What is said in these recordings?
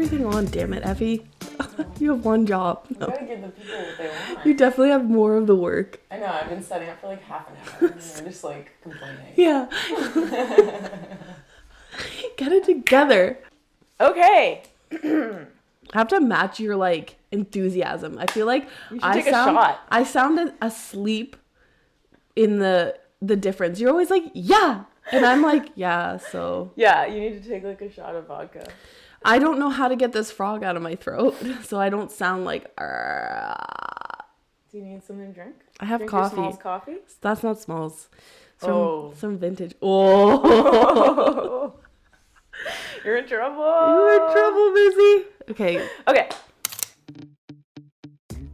everything on, damn it, Effie. You have one job. You gotta give the people what they want. You definitely have more of the work. I know, I've been setting up for like half an hour and you're just like complaining. Yeah. Get it together. Okay. I have to match your like enthusiasm. I feel like You should take a shot. I sounded asleep in the difference. You're always like, yeah. And I'm like, yeah, so. Yeah, you need to take like a shot of vodka. I don't know how to get this frog out of my throat, so I don't sound like. Do you need something to drink? I have Drink coffee. Your Smalls coffee? That's not Smalls. Some vintage. Oh. You're in trouble. You're in trouble, Busy. Okay. Okay.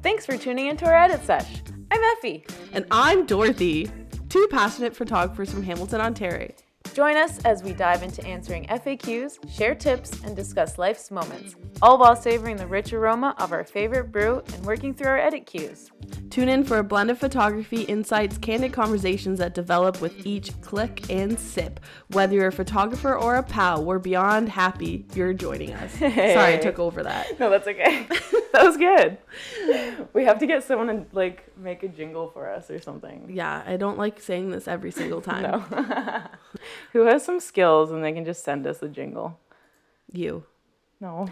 Thanks for tuning into our edit sesh. I'm Effie. And I'm Dorothy, two passionate photographers from Hamilton, Ontario. Join us as we dive into answering FAQs, share tips, and discuss life's moments, all while savoring the rich aroma of our favorite brew and working through our edit cues. Tune in for a blend of photography, insights, candid conversations that develop with each click and sip. Whether you're a photographer or a pal, we're beyond happy you're joining us. Hey. Sorry, I took over that. No, that's okay. That was good. We have to get someone to like make a jingle for us or something. Yeah, I don't like saying this every single time. No. Who has some skills and they can just send us a jingle? You. No.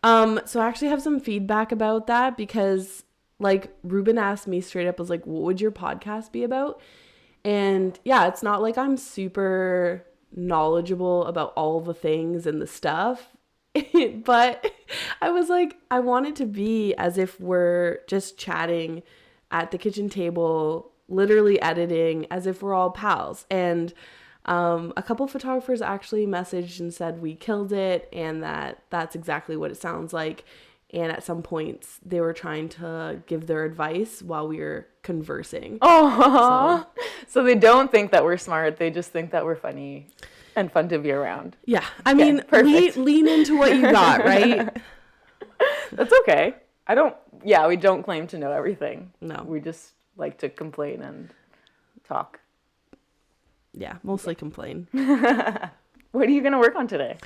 So I actually have some feedback about that because like Ruben asked me straight up, was like, what would your podcast be about? And yeah, it's not like I'm super knowledgeable about all the things and the stuff, but I was like, I want it to be as if we're just chatting at the kitchen table, literally editing as if we're all pals. And a couple of photographers actually messaged and said we killed it and that's exactly what it sounds like. And at some points, they were trying to give their advice while we were conversing. Oh, so they don't think that we're smart. They just think that we're funny and fun to be around. Yeah, I mean, lean into what you got, right? That's okay. We don't claim to know everything. No. We just like to complain and talk. Yeah, mostly complain. What are you going to work on today?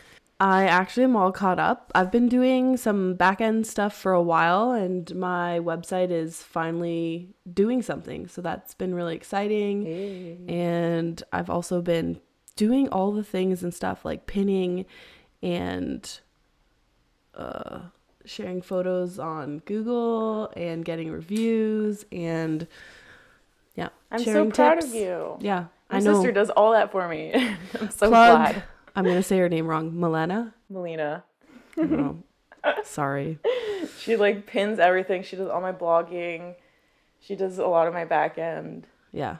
I actually am all caught up. I've been doing some back-end stuff for a while and my website is finally doing something. So that's been really exciting. Hey. And I've also been doing all the things and stuff like pinning and sharing photos on Google and getting reviews and yeah. I'm sharing so proud tips. of you. Yeah, My I know. sister does all that for me. I'm so Plug. glad. I'm going to say her name wrong. Melena? Melina. Oh, sorry. She like pins everything. She does all my blogging. She does a lot of my back end. Yeah.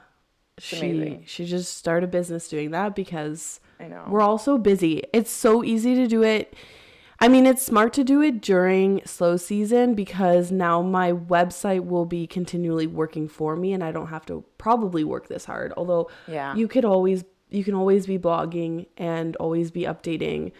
Amazing. She just started a business doing that because I know. we're all so busy. It's so easy to do it. I mean, it's smart to do it during slow season because now my website will be continually working for me and I don't have to probably work this hard. Although Yeah. you can always be blogging and always be updating,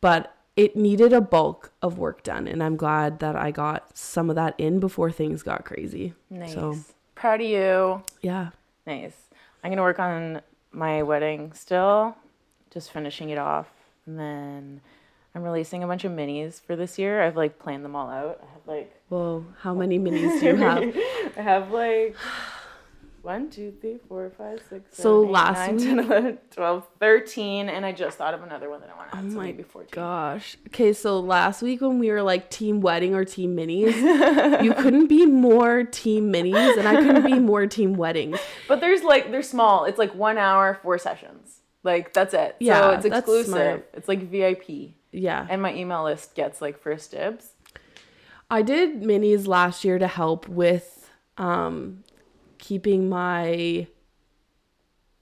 but it needed a bulk of work done. And I'm glad that I got some of that in before things got crazy. Nice. So, Proud of you. yeah. Nice. I'm going to work on my wedding still, just finishing it off. And then I'm releasing a bunch of minis for this year. I've like planned them all out. I have like... Whoa, how many minis do you have? I have like 1, 2, 3, 4, 5, 6, 7, So 8, last 9, week- 10, 11, 12, 13. And I just thought of another one that I want to add. Oh so my maybe 14. gosh. Okay, so last week when we were like team wedding or team minis, you couldn't be more team minis and I couldn't be more team weddings. But they're small. It's like 1 hour, 4 sessions. Like that's it. Yeah, so it's that's exclusive. smart. It's like VIP. Yeah. And my email list gets like first dibs. I did minis last year to help with keeping my,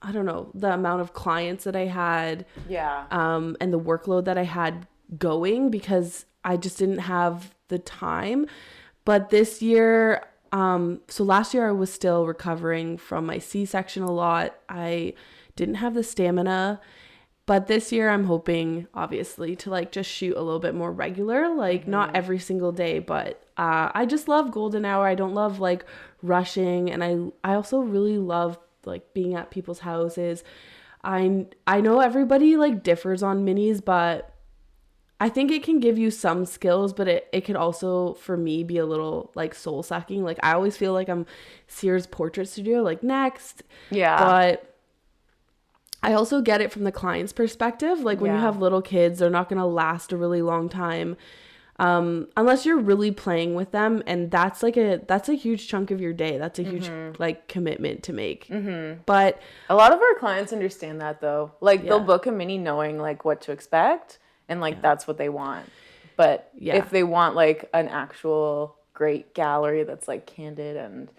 I don't know, the amount of clients that I had. Yeah. And the workload that I had going because I just didn't have the time. But this year, so last year I was still recovering from my C-section a lot. I didn't have the stamina, but this year I'm hoping obviously to like just shoot a little bit more regular, like not every single day, but I just love golden hour. I don't love like rushing. And I also really love like being at people's houses. I know everybody like differs on minis, but I think it can give you some skills, but it could also, for me, be a little like soul sucking. Like I always feel like I'm Sears Portrait Studio, like next. Yeah. But I also get it from the client's perspective. Like when you have little kids, they're not going to last a really long time. Unless you're really playing with them, and that's a huge chunk of your day. That's a huge like commitment to make. But a lot of our clients understand that though. Like they'll book a mini knowing like what to expect, and like that's what they want. But if they want like an actual great gallery that's like candid and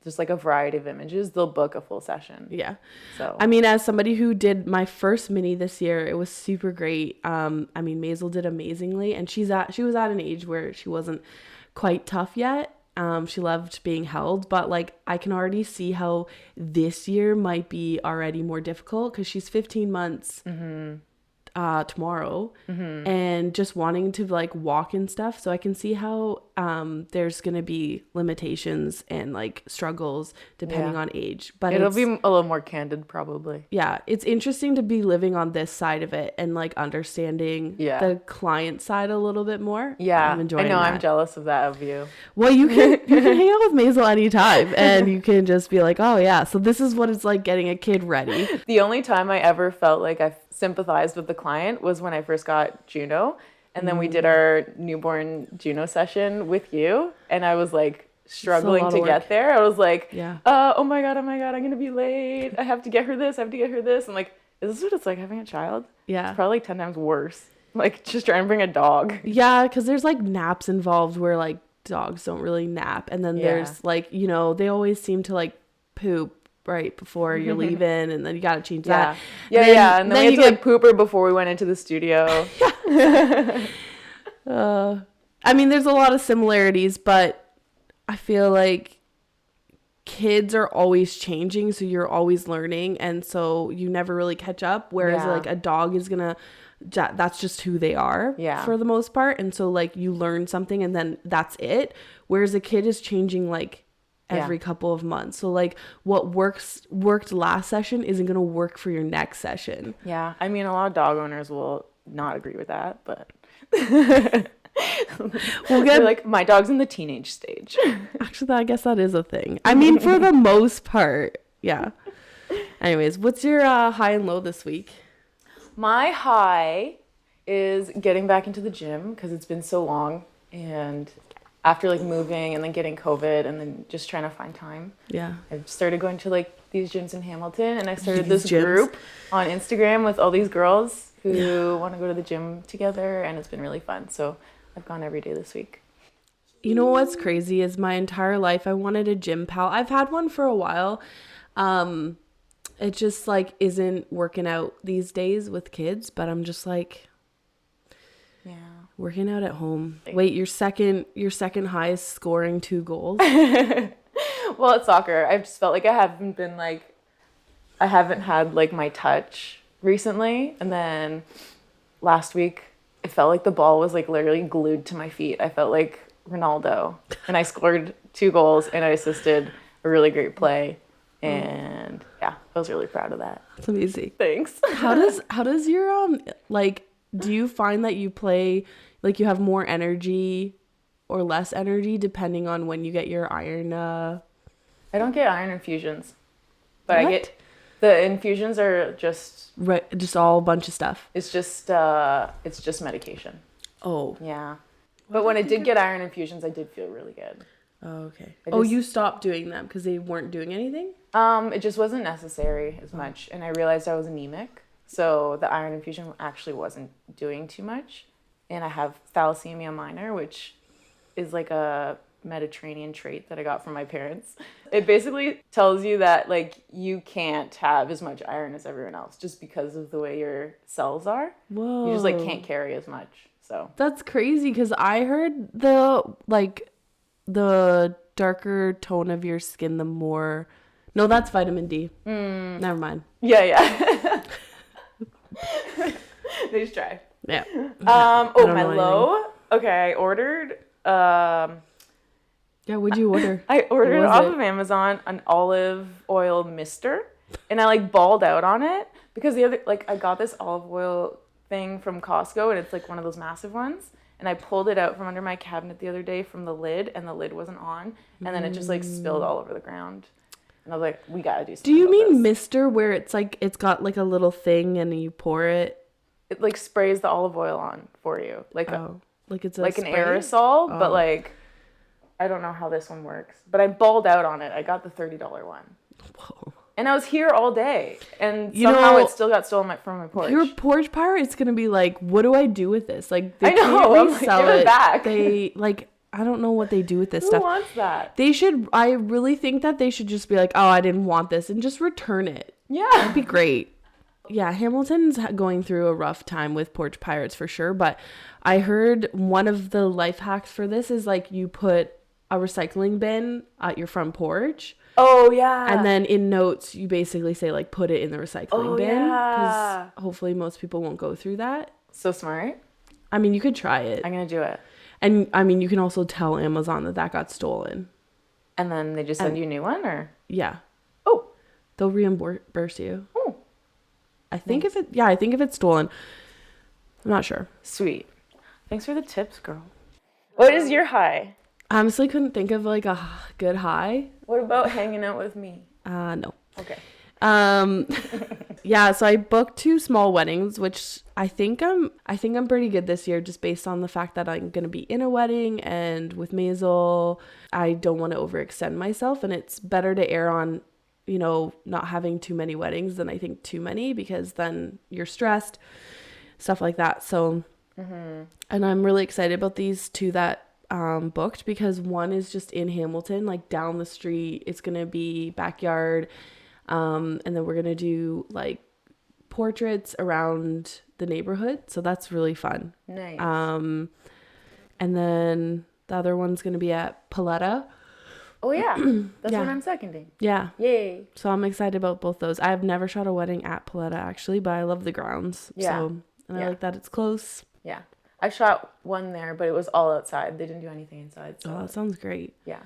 just like a variety of images, they'll book a full session. Yeah. So I mean, as somebody who did my first mini this year, it was super great. I mean, Maisel did amazingly, and she was at an age where she wasn't quite tough yet. She loved being held, but like I can already see how this year might be already more difficult because she's 15 months tomorrow and just wanting to like walk and stuff. So I can see how there's gonna be limitations and like struggles depending on age, but it'll be a little more candid probably. Yeah, it's interesting to be living on this side of it and like understanding the client side a little bit more. Yeah, I'm enjoying I know that. I'm jealous of that of you. Well, you can hang out with Maisel anytime and you can just be like, oh yeah, so this is what it's like getting a kid ready. The only time I ever felt like I sympathized with the client was when I first got Juno, and then we did our newborn Juno session with you, and I was like struggling to get there. I was like, oh my god, I'm gonna be late. I have to get her this. And like, is this what it's like having a child? Yeah, it's probably like 10 times worse. Like just trying to bring a dog. Yeah, because there's like naps involved where like dogs don't really nap, and then there's like, you know, they always seem to like poop right before you're leaving, and then you gotta change that. And then we had to like poop her before we went into the studio. I mean, there's a lot of similarities, but I feel like kids are always changing, so you're always learning, and so you never really catch up, whereas like a dog is gonna that's just who they are for the most part, and so like you learn something and then that's it, whereas a kid is changing like every couple of months. So like what worked last session isn't going to work for your next session. Yeah. I mean, a lot of dog owners will not agree with that, but we'll get like, my dog's in the teenage stage. Actually, I guess that is a thing. I mean, for the most part. Yeah. Anyways, what's your high and low this week? My high is getting back into the gym because it's been so long, and after like moving and then getting COVID and then just trying to find time. Yeah. I've started going to like these gyms in Hamilton, and I started this group on Instagram with all these girls who want to go to the gym together, and it's been really fun. So I've gone every day this week. You know what's crazy is my entire life I wanted a gym pal. I've had one for a while. It just like isn't working out these days with kids, but I'm just like working out at home. Wait, your second highest scoring 2 goals? Well, at soccer, I've just felt like I haven't had like my touch recently, and then last week it felt like the ball was like literally glued to my feet. I felt like Ronaldo, and I scored 2 goals and I assisted a really great play, and I was really proud of that. That's amazing. Thanks. How does your like, do you find that you play like you have more energy or less energy depending on when you get your iron? I don't get iron infusions, but what? I get the infusions are just all a bunch of stuff. It's just medication. Oh yeah, but when I did get iron infusions, I did feel really good. Oh, okay. You stopped doing them because they weren't doing anything? It just wasn't necessary as much, and I realized I was anemic, so the iron infusion actually wasn't doing too much. And I have thalassemia minor, which is like a Mediterranean trait that I got from my parents. It basically tells you that like you can't have as much iron as everyone else just because of the way your cells are. Whoa. You just like can't carry as much. So that's crazy, because I heard the darker tone of your skin, the more... No, that's vitamin D. Never mind. Yeah. Nice try. Yeah. My low. Okay, I ordered. What'd you order? I ordered off of Amazon an olive oil mister, and I like bawled out on it because the other I got this olive oil thing from Costco, and it's like one of those massive ones. And I pulled it out from under my cabinet the other day from the lid, and the lid wasn't on, and then it just like spilled all over the ground. And I was like, we gotta do something. Do you about mean this. Mister, where it's like it's got like a little thing and you pour it? It like sprays the olive oil on for you, like like it's a like an spray? aerosol, but like I don't know how this one works. But I balled out on it. I got the $30 one. Whoa. And I was here all day, and somehow it still got stolen from my porch. Your porch pirate's gonna be like, what do I do with this? Like, they I know, can't I'm like, resell give it back. They like, I don't know what they do with this stuff. Who wants that? They should. I really think that they should just be like, oh, I didn't want this, and just return it. Yeah, that'd be great. Yeah, Hamilton's going through a rough time with porch pirates for sure. But I heard one of the life hacks for this is like you put a recycling bin at your front porch. Oh, yeah. And then in notes, you basically say, like, put it in the recycling bin. Because hopefully most people won't go through that. So smart. I mean, you could try it. I'm going to do it. And, I mean, you can also tell Amazon that got stolen. And then they just send you a new one, or? Yeah. Oh. They'll reimburse you. Oh. I think if it's stolen. I'm not sure. Sweet. Thanks for the tips, girl. What is your high? I honestly couldn't think of like a good high. What about hanging out with me? No. Okay. Yeah, so I booked 2 small weddings, which I think I'm pretty good this year, just based on the fact that I'm gonna be in a wedding, and with Maisel, I don't want to overextend myself, and it's better to err on, you know, not having too many weddings than I think too many, because then you're stressed, stuff like that. So, and I'm really excited about these 2 that booked, because one is just in Hamilton, like down the street. It's gonna be backyard, and then we're gonna do like portraits around the neighborhood, so that's really fun. Nice. And then the other one's gonna be at Paletta. Oh yeah, that's what I'm seconding. Yeah. Yay. So I'm excited about both those. I've never shot a wedding at Paletta actually, but I love the grounds. Yeah. So, and I like that it's close. Yeah. I shot one there, but it was all outside. They didn't do anything inside. So. Oh, that sounds great. Yeah.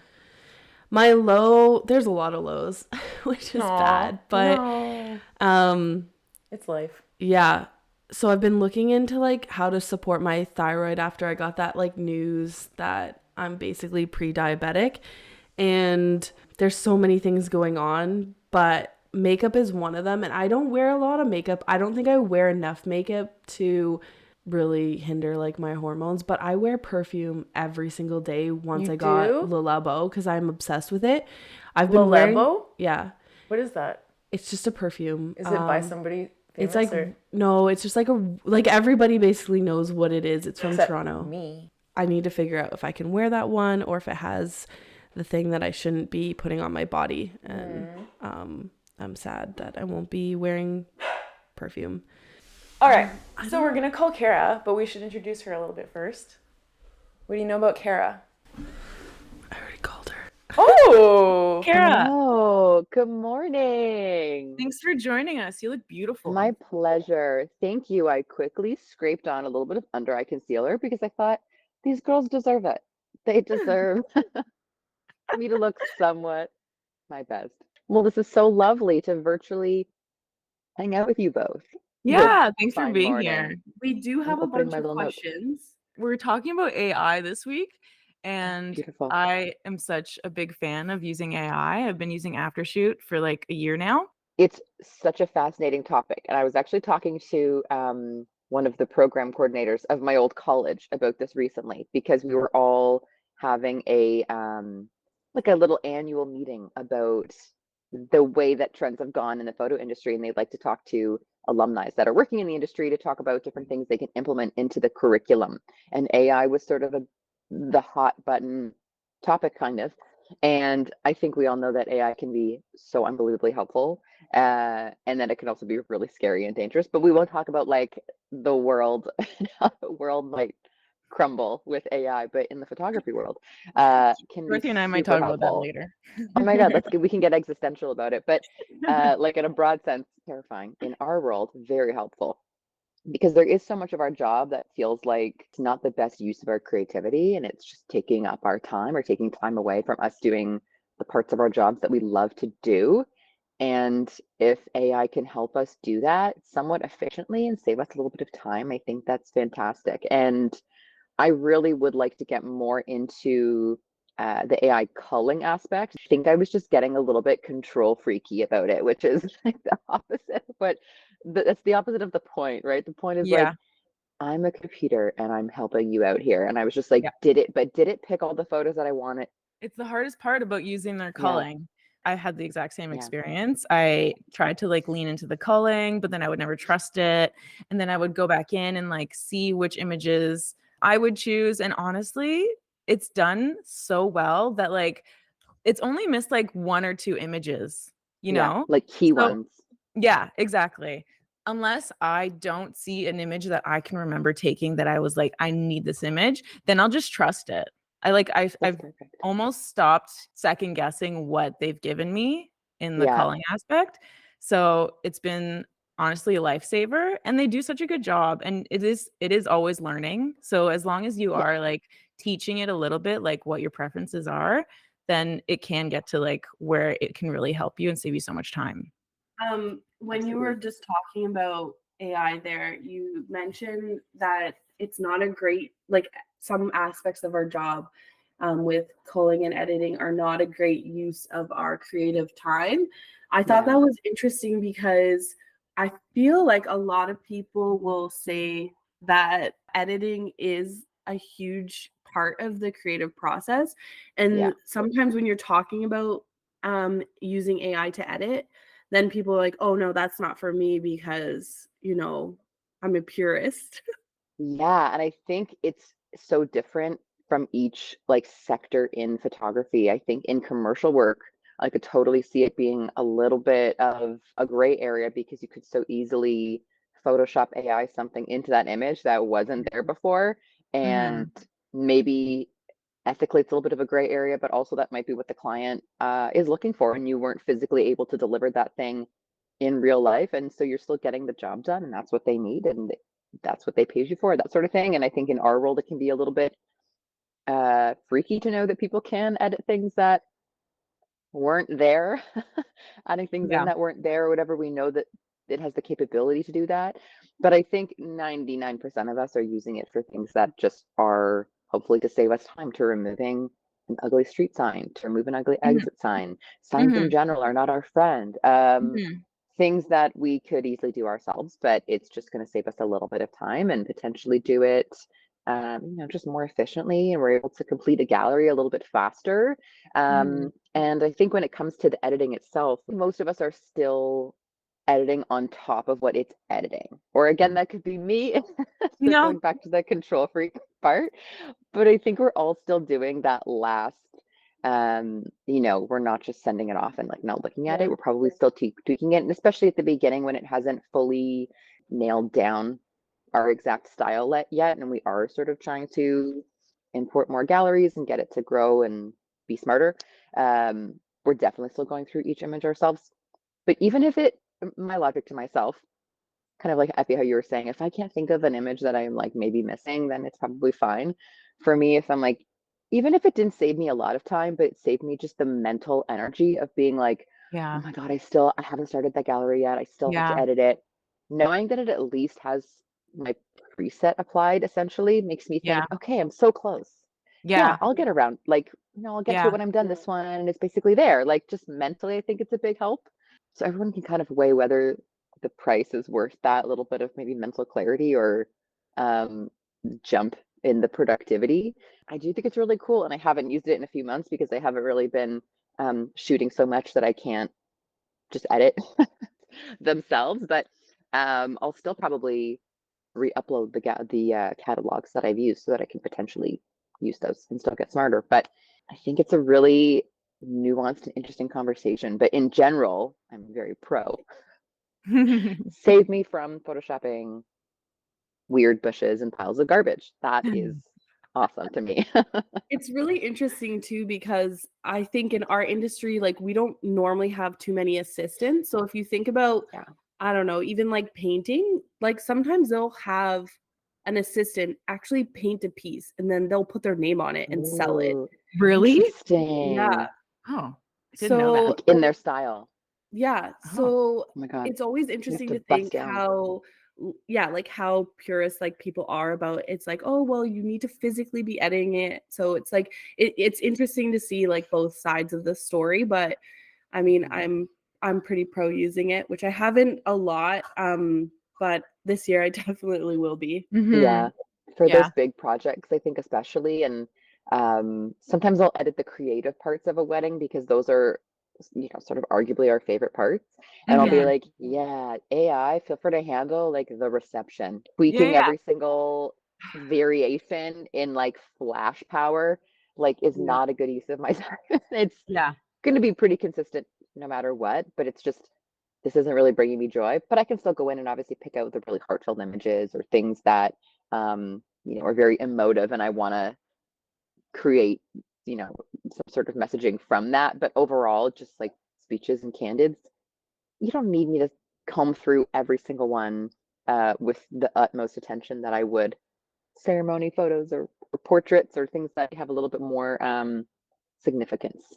My low, there's a lot of lows, which is bad, but it's life. Yeah. So I've been looking into like how to support my thyroid after I got that like news that I'm basically pre-diabetic, and there's so many things going on, but makeup is one of them, and I don't wear a lot of makeup. I don't think I wear enough makeup to really hinder like my hormones, but I wear perfume every single day once I got Le Labo, because I'm obsessed with it. I've been wearing, yeah. What is that? It's just a perfume. Is it by somebody famous? It's like no, it's just like everybody basically knows what it is. It's from Except Toronto. Me. I need to figure out if I can wear that one or if it has the thing that I shouldn't be putting on my body. And I'm sad that I won't be wearing perfume. All right, so we're going to call Cara, but we should introduce her a little bit first. What do you know about Cara? I already called her. Oh! Cara! Oh, good morning. Thanks for joining us. You look beautiful. My pleasure. Thank you. I quickly scraped on a little bit of under eye concealer because I thought these girls deserve it. They deserve me to look somewhat my best. Well, this is so lovely to virtually hang out with you both. Yeah, thanks for fine being morning. here. We do have a opening bunch my of little notes. questions. We're talking about AI this week, and Beautiful. I am such a big fan of using AI. I've been using Aftershoot for like a year now. It's such a fascinating topic. And I was actually talking to one of the program coordinators of my old college about this recently, because we were all having a like a little annual meeting about the way that trends have gone in the photo industry, and they'd like to talk to alumni that are working in the industry to talk about different things they can implement into the curriculum. And AI was sort of the hot button topic, kind of. And I think we all know that AI can be so unbelievably helpful, and that it can also be really scary and dangerous. But we won't talk about like the world, how the world might crumble with AI, but in the photography world, can Dorothy be and I might super talk about that helpful. later. Oh my God, let's get, we can get existential about it, but like in a broad sense, terrifying. In our world, very helpful, because there is so much of our job that feels like it's not the best use of our creativity, and it's just taking up our time or taking time away from us doing the parts of our jobs that we love to do. And if AI can help us do that somewhat efficiently and save us a little bit of time, I think that's fantastic. And I really would like to get more into the AI culling aspect. I think I was just getting a little bit control freaky about it, which is like the opposite, but that's the opposite of the point, right? The point is like, Yeah. I'm a computer and I'm helping you out here. And I was just like, Yeah. did it pick all the photos that I wanted? It's the hardest part about using their Yeah, culling. I had the exact same yeah, experience. I tried to like lean into the culling, but then I would never trust it. And then I would go back in and like see which images I would choose. And honestly, it's done so well that like it's only missed like one or two images, you yeah, know? like key So ones. yeah, exactly. Unless I don't see an image that I can remember taking that I was like, I need this image, then I'll just trust it. That's I've perfect. almost stopped second guessing what they've given me in the Yeah, culling aspect. So it's been honestly a lifesaver, and they do such a good job. And it is always learning. So as long as you yeah, are like teaching it a little bit like what your preferences are, then it can get to like where it can really help you and save you so much time. When you were absolutely. just talking about AI there, you mentioned that it's not a great, like some aspects of our job with culling and editing are not a great use of our creative time. I thought Yeah, that was interesting because I feel like a lot of people will say that editing is a huge part of the creative process. yeah. And sometimes when you're talking about using AI to edit, then people are like, oh no, that's not for me because, I'm a purist. Yeah, and I think it's so different from each like sector in photography. I think in commercial work, I could totally see it being a little bit of a gray area because you could so easily Photoshop AI something into that image that wasn't there before. And Mhm. maybe ethically it's a little bit of a gray area, but also that might be what the client is looking for, and you weren't physically able to deliver that thing in real life, and so you're still getting the job done, and that's what they need, and that's what they paid you for, that sort of thing. And I think in our world it can be a little bit freaky to know that people can edit things that weren't there, adding things in Yeah. that weren't there or whatever. We know that it has the capability to do that. But I think 99% of us are using it for things that just are hopefully to save us time, to removing an ugly street sign, to remove an ugly Mhm. exit sign. Signs in Mhm. general are not our friend. Mhm. Things that we could easily do ourselves, but it's just going to save us a little bit of time and potentially do it, just more efficiently. And we're able to complete a gallery a little bit faster. Mhm. And I think when it comes to the editing itself, most of us are still editing on top of what it's editing. Or again, that could be me. So No. going back to the control freak part, but I think we're all still doing that last. We're not just sending it off and like not looking at Yeah. it. We're probably still tweaking it, and especially at the beginning when it hasn't fully nailed down our exact style yet, and we are sort of trying to import more galleries and get it to grow and be smarter. We're definitely still going through each image ourselves. But even if my logic to myself, kind of like Effie, how you were saying, if I can't think of an image that I'm like maybe missing, then it's probably fine. For me, if I'm like, even if it didn't save me a lot of time, but it saved me just the mental energy of being like, oh Yeah. my God, I haven't started that gallery yet. I still have to Yeah. edit it. Knowing that it at least has my preset applied essentially makes me think, Yeah. okay, I'm so close. Yeah, Yeah. I'll get around. Like, I'll get to it Yeah. when I'm done this one and it's basically there. Like just mentally, I think it's a big help. So everyone can kind of weigh whether the price is worth that little bit of maybe mental clarity or um, jump in the productivity. I do think it's really cool, and I haven't used it in a few months because I haven't really been shooting so much that I can't just edit themselves. But I'll still probably re-upload the catalogs that I've used so that I can potentially use those and still get smarter. But I think it's a really nuanced and interesting conversation. But in general, I'm very pro. Save me from photoshopping weird bushes and piles of garbage. That is awesome to me. It's really interesting too because I think in our industry, like we don't normally have too many assistants. So if you think about, Yeah. I don't know, even like painting, like sometimes they'll have an assistant actually paint a piece and then they'll put their name on it and sell it. Ooh, Really? Yeah. interesting. Oh, didn't know that. So Like in their style. Yeah. Oh. So Oh my God. it's always You have interesting to to bust think down. how, yeah, like how purist like people are about it's like, oh, well, you need to physically be editing it. So it's like it's interesting to see like both sides of the story. But I mean, I'm pretty pro using it, which I haven't a lot. But this year I definitely will be. Yeah, for Yeah. those big projects, I think especially, and sometimes I'll edit the creative parts of a wedding because those are, sort of arguably our favorite parts. And I'll be Mhm. like, yeah, AI, feel free to handle like the reception, Yeah, tweaking yeah. every single variation in like flash power, like is Yeah. not a good use of my time. It's Yeah. going to be pretty consistent no matter what, but it's just this isn't really bringing me joy. But I can still go in and obviously pick out the really heartfelt images or things that are very emotive, and I want to create, some sort of messaging from that. But overall, just like speeches and candids, you don't need me to comb through every single one with the utmost attention that I would ceremony photos or portraits or things that have a little bit more significance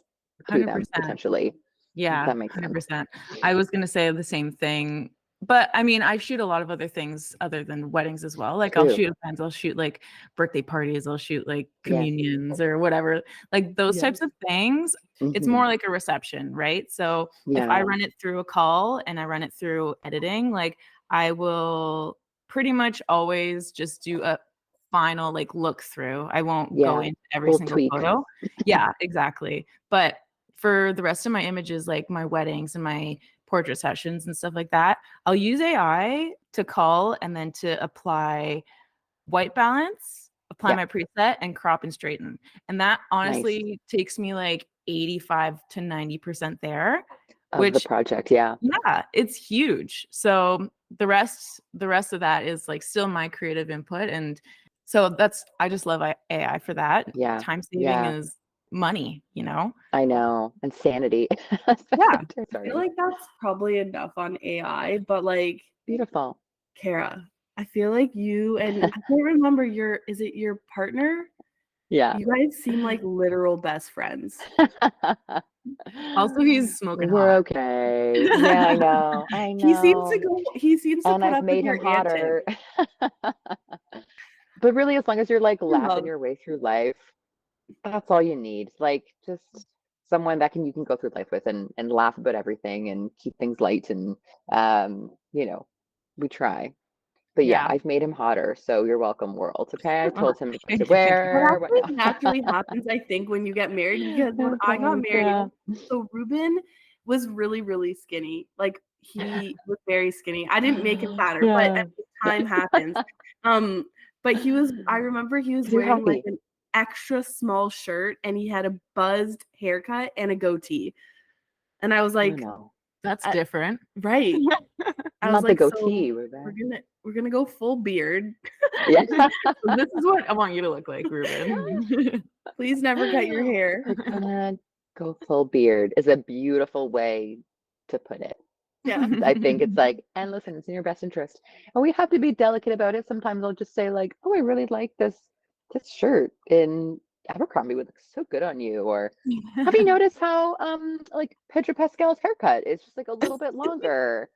to them 100%. potentially. If Yeah, that makes sense. 100%. I was gonna say the same thing, but I mean, I shoot a lot of other things other than weddings as well. Like I'll True. shoot events, I'll shoot like birthday parties, I'll shoot like Yes. communions or whatever. Like those Yeah. types of things, it's Mhm. more like a reception, right? So if I Yeah. run it through a call and I run it through editing, like I will pretty much always just do a final like look through. I won't go Yeah. into every Little single tweaks. photo. Yeah, exactly. But for the rest of my images, like my weddings and my portrait sessions and stuff like that, I'll use AI to call and then to apply white balance, apply Yeah. my preset, and crop and straighten. And that Nice. honestly takes me like 85 to 90% there, Of the which project. Yeah. yeah, it's huge. So the rest of that is like still my creative input. And so that's I just love AI for that. Yeah. Time saving Yeah. is money, you know? I know. And sanity. Yeah. I feel Sorry. like that's probably enough on AI, but like Beautiful. Cara, I feel like you and I can't remember is it your partner? Yeah. You guys seem like literal best friends. Also, he's smoking We're hot. okay. Yeah, I know. I know. He seems to And put I've up with made your him antics. hotter. But really, as long as you're like I laughing love. your way through life, that's all you need. Like just someone that you can go through life with and laugh about everything and keep things light and we try. But yeah, Yeah. I've made him hotter, so you're welcome, world. Okay, I Oh, told him what to thank you, thank you. That wear, actually whatnot. naturally happens, I think, when you get married because when I got Sometimes, married, yeah. so Ruben was really, really skinny. Like he was very skinny. I didn't make him fatter, but Yeah. as time happens. Um, but I remember he was 'Cause you're wearing like happy. an extra small shirt and he had a buzzed haircut and a goatee. And I was Oh like, no. That's different. right. I was Not the like, so goatee, we're Ruben. gonna go full beard. Yeah. So this is what I want you to look like, Ruben. Please never cut your hair. We're gonna go full beard is a beautiful way to put it. Yeah. I think it's like, and listen, it's in your best interest. And we have to be delicate about it. Sometimes I'll just say like, oh, I really like this shirt in Abercrombie would look so good on you. Or have you noticed how like Pedro Pascal's haircut is just like a little bit longer?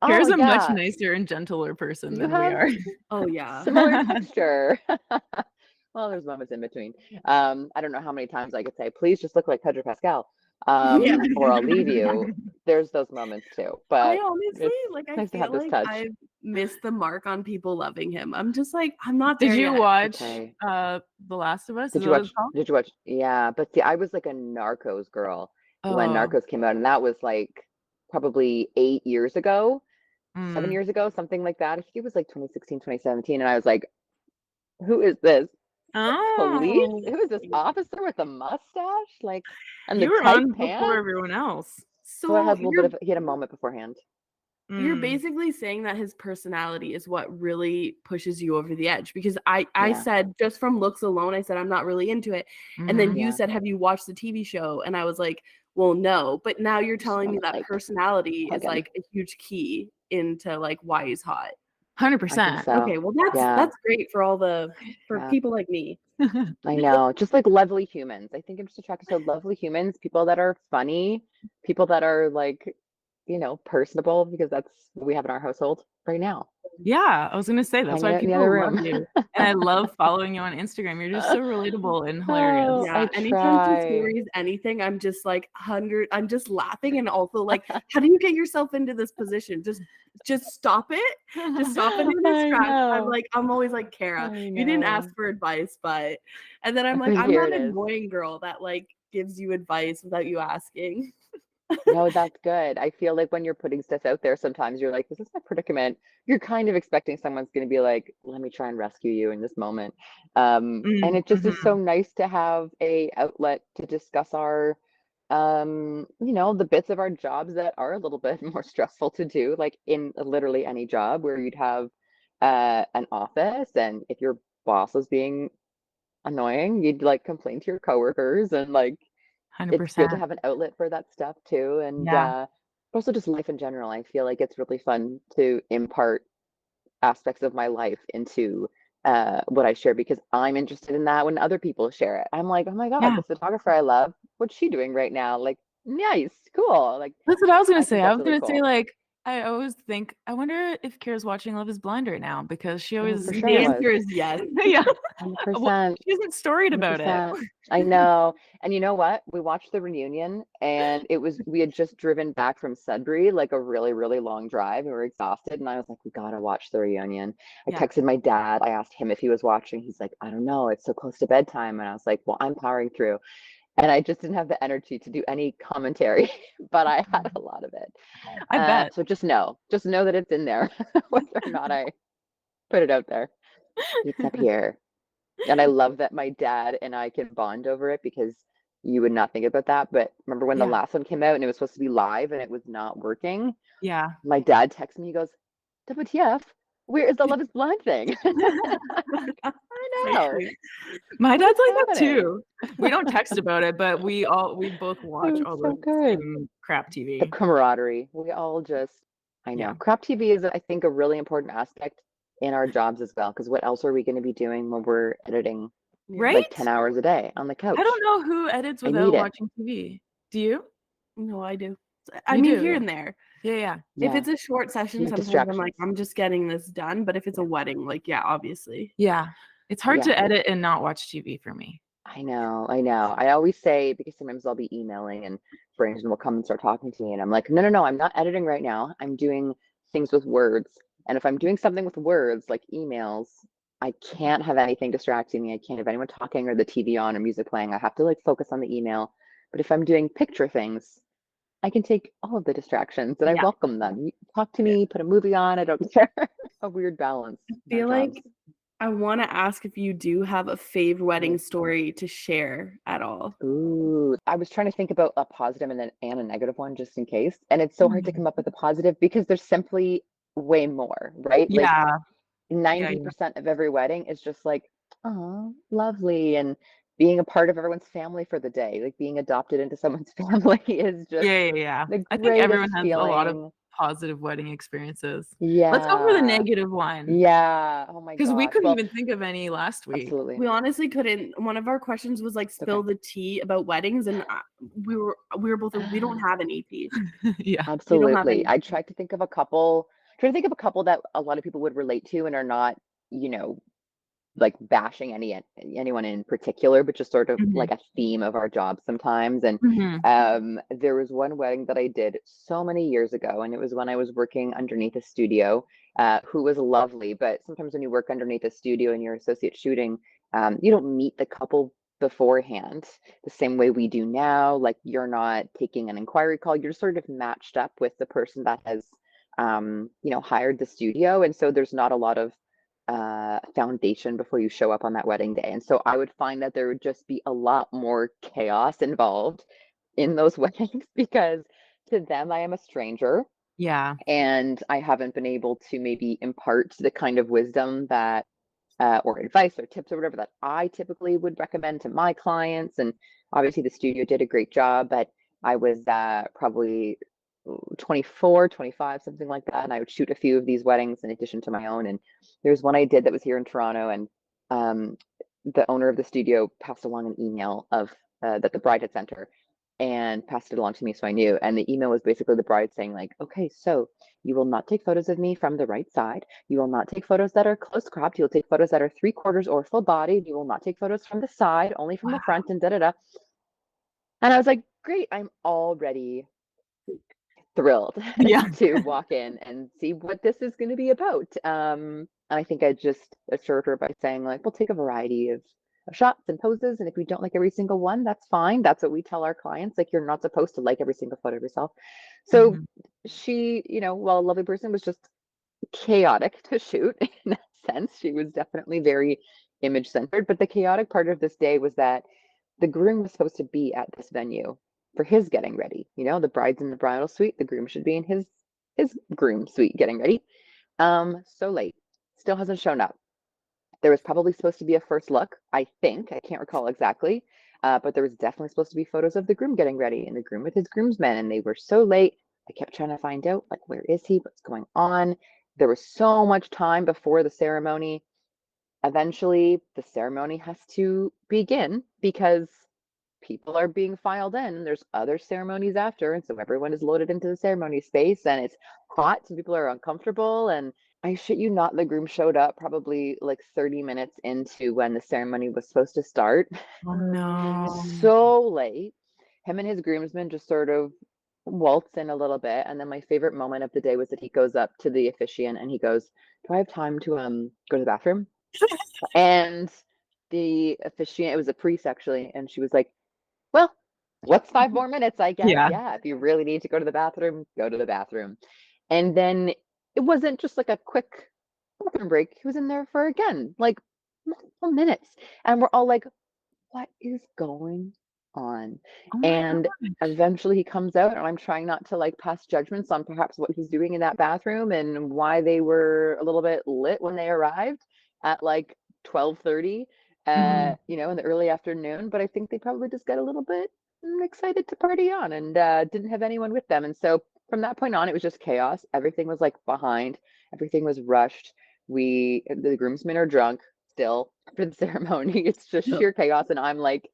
Oh Kara's a much yeah, nicer and gentler person you than we have are. Oh yeah. similar texture. Well, there's moments in between. I don't know how many times I could say, please just look like Pedro Pascal, Yeah. or I'll leave you. There's those moments too, I but honestly, it's like, I nice to have feel this like touch. I've missed the mark on people loving him. I'm just like, I'm not Did there you yet. watch Okay. The Last of Us? Is Did that you what it's watch? called? Did you watch? Yeah, but see, I was like a Narcos girl when Oh. Narcos came out, and that was like probably 8 years ago, 7 Mm. years ago, something like that. I think it was like 2016, 2017, and I was like, who is this police? Oh. Who is this officer with a mustache? Like, and the You were tight on before pants? everyone else. So I So had a little bit of he had a moment beforehand. you're Mm. basically saying that his personality is what really pushes you over the edge because I Yeah. said just from looks alone, I said I'm not really into it. And then Mhm. you Yeah. said, have you watched the TV show? And I was like, well, no. But now you're Just telling me want to that like personality hug is him. like a huge key into like why he's hot. I think 100%. Okay, so. well Yeah. that's great for Yeah. people like me. I know. Just like lovely humans. I think I'm just attracted to lovely humans, people that are funny, people that are like personable, because that's what we have in our household right now. Yeah, I was gonna say that's Hanging why out in the other people love room. you. And I love following you on Instagram. You're just so relatable and hilarious. Oh, Yeah, I anytime she try. stories anything, I'm just like I'm just laughing, and also like, how do you get yourself into this position? Just stop it. Just stop it in its I tracks. know. I'm always like, Cara, I you didn't ask know. for advice, and then I'm like, But I'm here not it an is. annoying girl that like gives you advice without you asking. No, that's good. I feel like when you're putting stuff out there, sometimes you're like, this is my predicament. You're kind of expecting someone's going to be like, let me try and rescue you in this moment. And it just is so Mm-hmm. nice to have a outlet to discuss our, the bits of our jobs that are a little bit more stressful to do, like in literally any job where you'd have an office, and if your boss was being annoying, you'd like complain to your coworkers, and like it's good to 100%. have an outlet for that stuff too. And Yeah. also just life in general. I feel like it's really fun to impart aspects of my life into what I share, because I'm interested in that when other people share it. I'm like, oh my God, Yeah. the photographer I love, what's she doing right now? Like, nice, cool. Like, That's what I was gonna I think say. I that's was really gonna say, cool. like, I always think, I wonder if Kira's watching Love is Blind right now, because she Oh, always for sure The I was. answer is yes. yeah. Well, 100%. she hasn't storied about it. 100%. I know. And you know what? We watched the reunion, and we had just driven back from Sudbury, like a really, really long drive, and we were exhausted. And I was like, we gotta watch the reunion. I Yeah. texted my dad. I asked him if he was watching. He's like, I don't know. It's so close to bedtime. And I was like, well, I'm powering through. And I just didn't have the energy to do any commentary, but I had a lot of it. I bet. So just know that it's in there, whether or not I put it out there. It's up here. And I love that my dad and I can bond over it, because you would not think about that. But remember when the Yeah. last one came out and it was supposed to be live and it was not working? Yeah. My dad texted me, he goes, WTF? Where is the Love is Blind thing? I So know. sweet. My What is dad's like that happening? too. We don't text about it, but we both watch It all was so the good. same crap The TV. camaraderie. We all just, I Yeah. know. Crap TV is, I think, a really important aspect in our jobs as well. Because what else are we going to be doing when we're editing Yeah. like Right? 10 hours a day on the I don't couch? know who edits I need without it. watching TV. Do you? No, I do. I You mean, do? here Yeah. and there. Yeah, yeah. If Yeah. it's a short session, You have sometimes I'm like, distractions. I'm just getting this done. But if it's a wedding, like, yeah, obviously. Yeah. It's hard Yeah. to edit and not watch TV for me. I know. I know. I always say, because sometimes I'll be emailing and Brandon will come and start talking to me, and I'm like, no, no, no, I'm not editing right now. I'm doing things with words. And if I'm doing something with words, like emails, I can't have anything distracting me. I can't have anyone talking or the TV on or music playing. I have to like focus on the email. But if I'm doing picture things, I can take all of the distractions and I Yeah. welcome them. You talk to Yeah. me, put a movie on, I don't care. A weird balance I in our feel jobs. like I want to ask if you do have a fave wedding story to share at all. Ooh, I was trying to think about a positive and a negative one just in case. And it's so hard to come up with a positive because there's simply way more, right? Like Yeah. Yeah. 90% of every wedding is just like, oh, lovely. And being a part of everyone's family for the day, like being adopted into someone's family is just Yeah, yeah, yeah. the I think everyone greatest has a lot of feeling. positive wedding experiences. Let's go for the Yeah. negative one, Yeah. Oh my because we gosh. couldn't Well, even think of any last week. absolutely. We honestly couldn't. One of our questions was like, It's okay. spill the tea about weddings, and we were both like, we don't have any tea. Yeah. We don't have Absolutely. any I tea. tried to think of a couple, try to think of a couple that a lot of people would relate to and are not, you know, like bashing anyone in particular, but just sort of Mhm. like a theme of our job sometimes. And Mhm. there was one wedding that I did so many years ago, and it was when I was working underneath a studio, who was lovely. But sometimes when you work underneath a studio and you're associate shooting, you don't meet the couple beforehand the same way we do now. Like you're not taking an inquiry call, you're sort of matched up with the person that has hired the studio. And so there's not a lot of foundation before you show up on that wedding day. And so I would find that there would just be a lot more chaos involved in those weddings because to them I am a stranger Yeah. and I haven't been able to maybe impart the kind of wisdom that or advice or tips or whatever that I typically would recommend to my clients. And obviously the studio did a great job, but I was probably 24, 25, something like that. And I would shoot a few of these weddings in addition to my own. And there's one I did that was here in Toronto, and um, the owner of the studio passed along an email of that the bride had sent her. and passed it along to me, so I knew. And the email was basically the bride saying like, okay, so you will not take photos of me from the right side. You will not take photos that are close cropped. You'll take photos that are 3/4 or full body. You will not take photos from the side, only from the front, and da da da. And I was like, great, I'm already thrilled Yeah. to walk in and see what this is going to be about. And I think I just assured her by saying like, we'll take a variety of shots and poses, and if we don't like every single one, that's fine. That's what we tell our clients. Like, you're not supposed to like every single photo of yourself. So Mhm. she, while a lovely person, was just chaotic to shoot in that sense. She was definitely very image centered. But the chaotic part of this day was that the groom was supposed to be at this venue for his getting ready. The bride's in the bridal suite, the groom should be in his groom suite getting ready. So late, still hasn't shown up. There was probably supposed to be a first look, I think. I can't recall exactly. But there was definitely supposed to be photos of the groom getting ready and the groom with his groomsmen, and they were so late. I kept trying to find out, like, where is he? What's going on? There was so much time before the ceremony. Eventually, the ceremony has to begin because people are being filed in. There's other ceremonies after, and so everyone is loaded into the ceremony space, and it's hot. Some people are uncomfortable, and I shit you not, the groom showed up probably like 30 minutes into when the ceremony was supposed to start. Oh no. So late. Him and his groomsmen just sort of waltz in a little bit, and then my favorite moment of the day was that he goes up to the officiant and he goes, "Do I have time to go to the bathroom?" And the officiant, it was a priest actually, and she was like, "Well, what's 5 more minutes, I guess. Yeah. Yeah, if you really need to go to the bathroom, go to the bathroom." And then it wasn't just like a quick bathroom break. He was in there for, again, like multiple minutes. And we're all like, what is going on? Oh my And gosh. eventually he comes out, and I'm trying not to like pass judgments on perhaps what he's doing in that bathroom and why they were a little bit lit when they arrived at like 12:30, Mhm. in the early afternoon. But I think they probably just got a little bit excited to party on, and didn't have anyone with them. And so from that point on, it was just chaos. Everything was like behind, everything was rushed. The groomsmen are drunk still for the ceremony. It's just Yep. sheer chaos. And I'm like,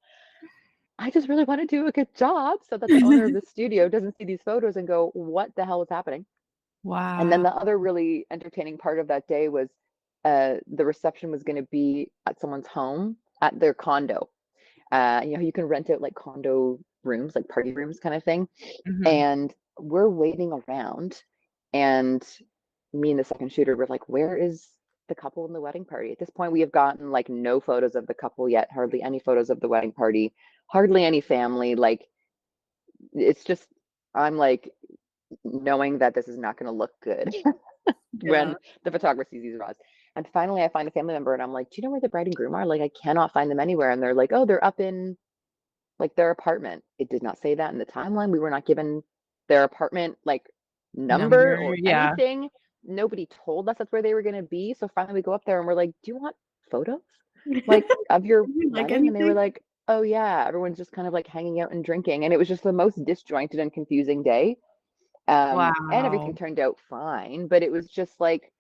I just really want to do a good job so that the owner of the studio doesn't see these photos and go, what the hell is happening? And then Wow. the other really entertaining part of that day was the reception was going to be at someone's home at their condo. You can rent out like condo rooms, like party rooms kind of thing. Mhm. And we're waiting around, and me and the second shooter were like, where is the couple in the wedding party? At this point, we have gotten like no photos of the couple yet, hardly any photos of the wedding party, hardly any family. Like, it's just, I'm like, knowing that this is not going to look good Yeah. when the photographer sees these raws. And finally, I find a family member, and I'm like, do you know where the bride and groom are? Like, I cannot find them anywhere. And they're like, oh, they're up in like their apartment. It did not say that in the timeline. We were not given their apartment like number Number. or Yeah. anything. Nobody told us that's where they were going to be. So finally we go up there and we're like, do you want photos like of your Like wedding? And they were anything? like, oh yeah, everyone's just kind of like hanging out and drinking. And it was just the most disjointed and confusing day. And everything Wow. turned out fine, but it was just like,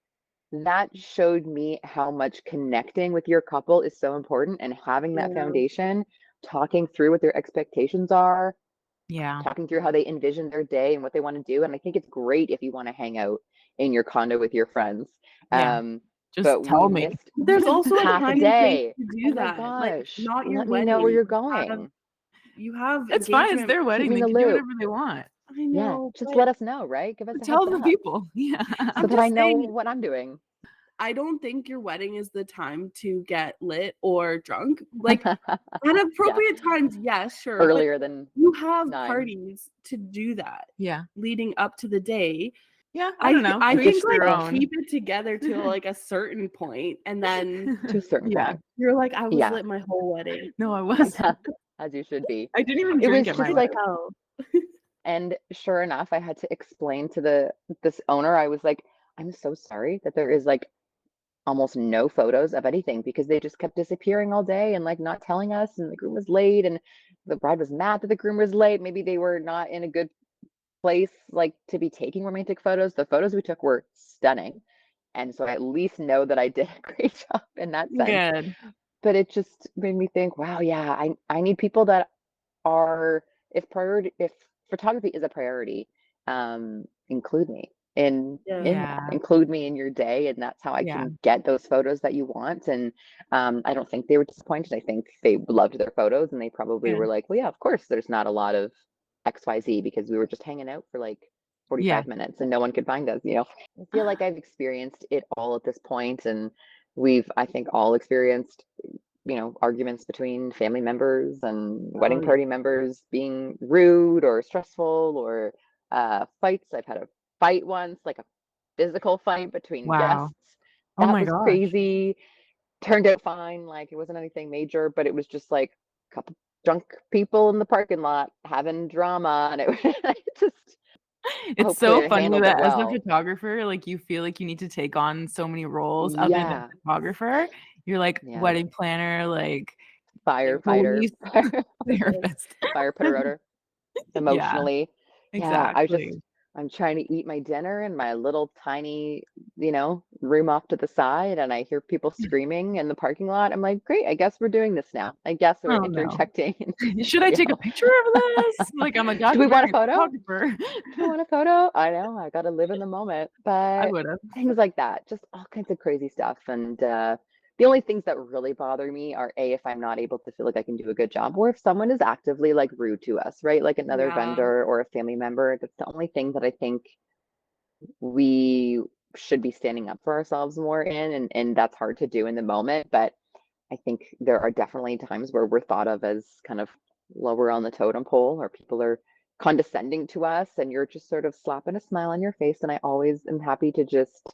that showed me how much connecting with your couple is so important, and having that Yeah. foundation, talking through what their expectations are, Yeah. talking through how they envision their day and what they want to do. And I think it's great if you want to hang out in your condo with your friends. Yeah. Um, Just but we tell me. missed There's also a half a time and place day. to Oh do my that. Like, gosh, not your let me know where wedding. you're Have going. you have It's fine. It's engagement? their Keep wedding. me in They the can do loop. whatever they want. I Yeah, know, just but let us know, right? Give us a heads Tell the up people. Yeah. so I'm that I just know saying, what I'm doing. I don't think your wedding is the time to get lit or drunk. Like, at Yeah, appropriate times, yes, sure, but earlier than you have 9. parties to do that Yeah. leading up to the day. Yeah. I don't know. I To think each like their own. keep it together to like a certain point, and then To a certain Yeah. point. you're like, I was Yeah, lit my whole wedding. No, I wasn't. as you should be. I didn't even It drink was at my just Couldn't like, wedding. tell. and sure enough, I had to explain to this owner, I was like, I'm so sorry that there is like almost no photos of anything, because they just kept disappearing all day and like not telling us, and the groom was late, and the bride was mad that the groom was late. Maybe they were not in a good place like to be taking romantic photos. The photos we took were stunning. And so I at least know that I did a great job in that sense. Good. But it just made me think, wow, yeah, I need people that are if photography is a priority, include me Yeah. in Yeah. that. Include me in your day, and that's how I Yeah. can get those photos that you want. And I don't think they were disappointed. I think they loved their photos, and they probably Good. were like, well, yeah, of course, there's not a lot of XYZ because we were just hanging out for like Yeah. 45 minutes and no one could find us, you know. I feel like I've experienced it all at this point, and we've, I think, all experienced, you know, arguments between family members and wedding Oh, yeah. party members being rude or stressful, or fights. I've had a fight once, like a physical fight between Wow. guests. Oh That my was gosh. crazy. Turned out fine. Like it wasn't anything major, but it was just like a couple drunk people in the parking lot having drama, and it just It's hopefully so I funny handled it that as a well. photographer, like you feel like you need to take on so many roles other than Yeah, photographer. You're like yeah. wedding planner, like Firefighter, police therapist. fire putter outer. Yeah, Emotionally. Yeah, exactly. I'm trying to eat my dinner in my little tiny, you know, room off to the side, and I hear people screaming in the parking lot. I'm like, great, I guess we're doing this now. I guess we're Oh no. interjecting into the Should I take a video. picture of this? Like, oh my God, Do we I'm want a marrying a photo? photographer. Do we want a photo? I know, I gotta live in the moment. I But would have. things like that, just all kinds of crazy stuff. And the only things that really bother me are A, if I'm not able to feel like I can do a good job, or if someone is actively like rude to us, right? Like another Yeah. vendor or a family member. That's the only thing that I think we should be standing up for ourselves more in, and that's hard to do in the moment. But I think there are definitely times where we're thought of as kind of lower on the totem pole, or people are condescending to us, and you're just sort of slapping a smile on your face. And I always am happy to just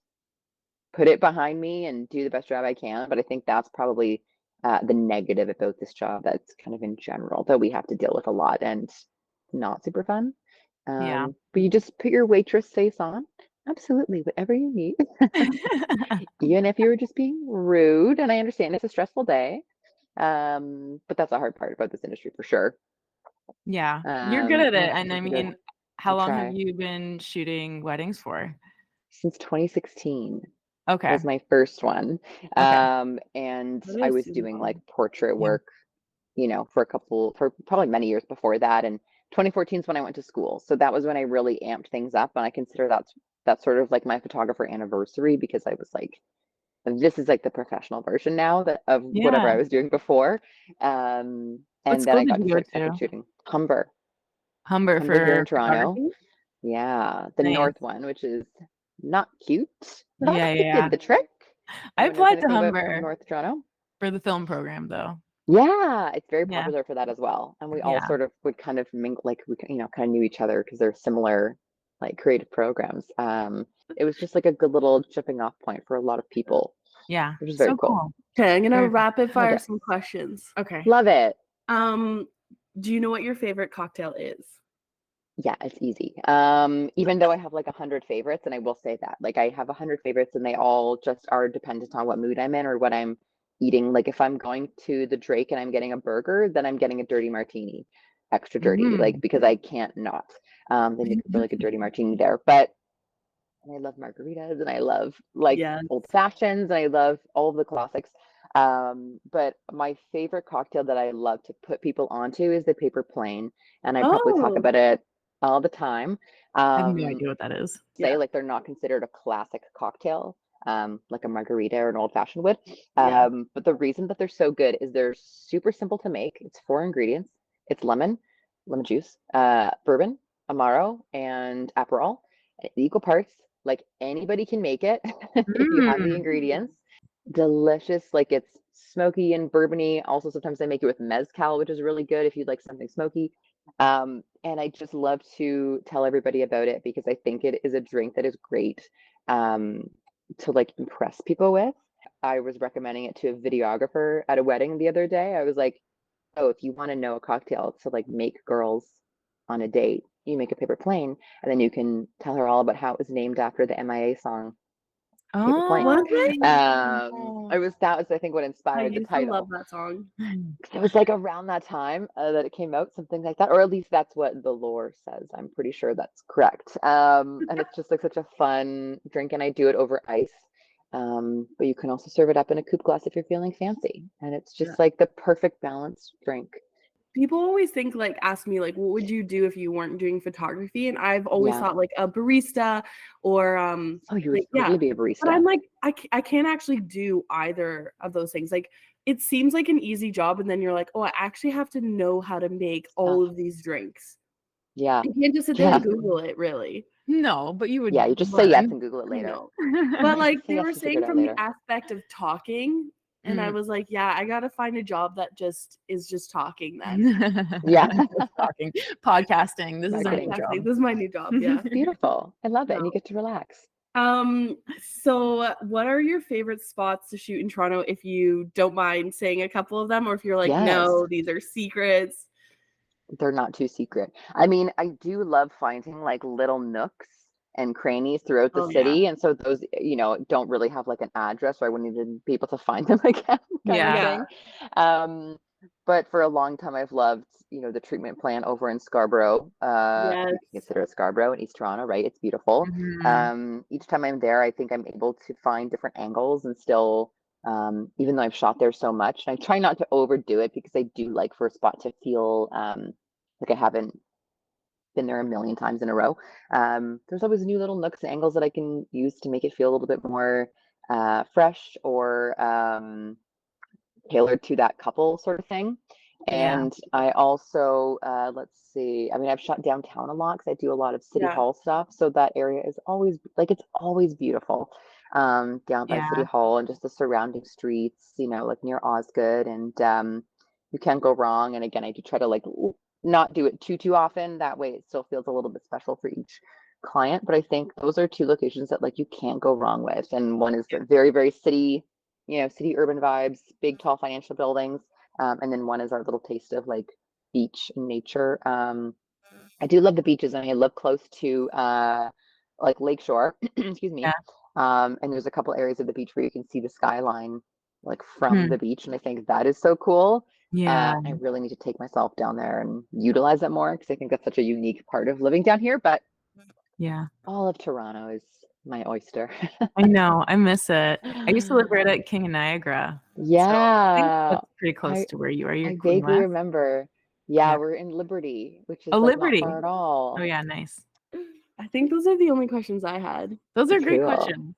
put it behind me and do the best job I can. But I think that's probably the negative about this job, that's kind of in general that we have to deal with a lot, and not super fun. Yeah. But you just put your waitress face on. Absolutely, whatever you need. Even if you were just being rude, and I understand it's a stressful day. But that's a hard part about this industry for sure. Yeah. You're good at Yeah, it. some And I things are good. mean, I how long have try. you been shooting weddings for? Since 2016 Okay. was my first one. Okay. And That I is was super doing like fun. portrait Yeah. work, you know, for probably many years before that. And 2014 is when I went to school. So that was when I really amped things up. And I consider that's sort of like my photographer anniversary, because I was like, this is like the professional version now of whatever Yeah. I was doing before. What And then school I did got you to go start second to? shooting Humber, Humber Humber here in for Toronto. photography? Yeah, the Nice. north one, which is not cute, but Yeah, yeah, it did yeah. the trick. I Anyone knows applied to anything about Humber North Toronto? for the film program though. Yeah, it's very Yeah. popular for that as well. And we all Yeah. sort of would kind of mingle, like we, you know, kind of knew each other because they're similar, like creative programs. It was just like a good little jumping off point for a lot of people, Yeah. which is very So cool. cool. Okay, I'm gonna Very cool. rapid fire Okay, some questions. Okay. love it. Um, do you know what your favorite cocktail is? Yeah, it's easy. Even though I have like 100 favorites, and I will say that, like I have 100 favorites, and they all just are dependent on what mood I'm in or what I'm eating. Like if I'm going to the Drake and I'm getting a burger, then I'm getting a dirty martini, extra dirty, like Mm. because I can't not. They make a really good dirty martini there. But and I love margaritas, and I love like Yes. old fashions, and I love all of the classics. But my favorite cocktail that I love to put people onto is the paper plane, and I probably talk Oh, about it all the time. I have no Um, idea what that is. yeah, say like they're not considered a classic cocktail, like a margarita or an old fashioned would. yeah. But the reason that they're so good is they're super simple to make. It's 4 ingredients. It's lemon juice, bourbon, amaro, and aperol, equal parts. Like anybody can make it if you have the Mm. ingredients. Delicious, like it's smoky and bourbony. Also, sometimes I make it with mezcal, which is really good if you like something smoky. And I just love to tell everybody about it because I think it is a drink that is great um, to like impress people with. I was recommending it to a videographer at a wedding the other day. I was like, oh, if you want to know a cocktail to like make girls on a date, you make a paper plane, and then you can tell her all about how it was named after the MIA song Paper Plane. Was it? I was that was I think what I inspired the used to love title. that song. It was like around that time that it came out, something like that, or at least that's what the lore says. I'm pretty sure that's correct. And it's just like such a fun drink, and I do it over ice. But you can also serve it up in a coupe glass if you're feeling fancy, and it's Yeah. just like the perfect balanced drink. people always think like ask me like what would you do if you weren't doing photography, and I've always Yeah. thought like a barista or Oh, you would like yeah, totally be a but barista. I'm like I can't actually do either of those things. Like it seems like an easy job, and then you're like, oh, I actually have to know how to make all of these drinks. Yeah. You can't just sit there Yeah. and Google it, really. No, but you would Yeah, you just say yes learn. and Google it I later. know. But like Say they yes were and figure saying it out from the later. aspect of talking, and I Mm. was like, yeah, I gotta find a job that just is just talking then. Yeah. Talking, podcasting. This is our new Podcasting. job. This is my new job, yeah. Beautiful. I love it. And No. you get to relax. So what are your favorite spots to shoot in Toronto, if you don't mind saying a couple of them, or if you're like, Yes. no, these are secrets? They're not too secret. I mean, I do love finding like little nooks and crannies throughout the Oh yeah. city. And so those, don't really have like an address, so I wouldn't even be able to find them again, kind Yeah. of thing. But for a long time, I've loved, the treatment plant over in Scarborough. Yes. You can consider it Scarborough in East Toronto, right? It's beautiful. Each time I'm there, I think I'm able to find different angles and still, even though I've shot there so much, and I try not to overdo it because I do like for a spot to feel like I haven't been there a million times in a row. There's always new little nooks and angles that I can use to make it feel a little bit more fresh or tailored to that couple sort of thing. Yeah. And I also, let's see, I mean, I've shot downtown a lot because I do a lot of city Yeah. hall stuff. So that area is always like, it's always beautiful down by City Yeah. Hall and just the surrounding streets, like near Osgood. And you can't go wrong. And again, I do try to like not do it too often. That way it still feels a little bit special for each client. But I think those are two locations that like you can't go wrong with. And one is very, very city, city urban vibes, big, tall financial buildings. And then one is our little taste of like beach and nature. I do love the beaches, and I live close to like Lakeshore, excuse me. Yeah. And there's a couple areas of the beach where you can see the skyline like from Hmm. the beach, and I think that is so cool. Yeah. I really need to take myself down there and utilize it more because I think that's such a unique part of living down here. But Yeah. all of Toronto is my oyster. I know. I miss it. I used to live right at King of Niagara. So I think Yeah, that's pretty close to where you are. You're I Queen vaguely West. remember. Yeah, Yeah. we're in Liberty, which Oh, is like not Liberty. far at all. Oh yeah, nice. I think those are the only questions I had. Those are great Cool. questions.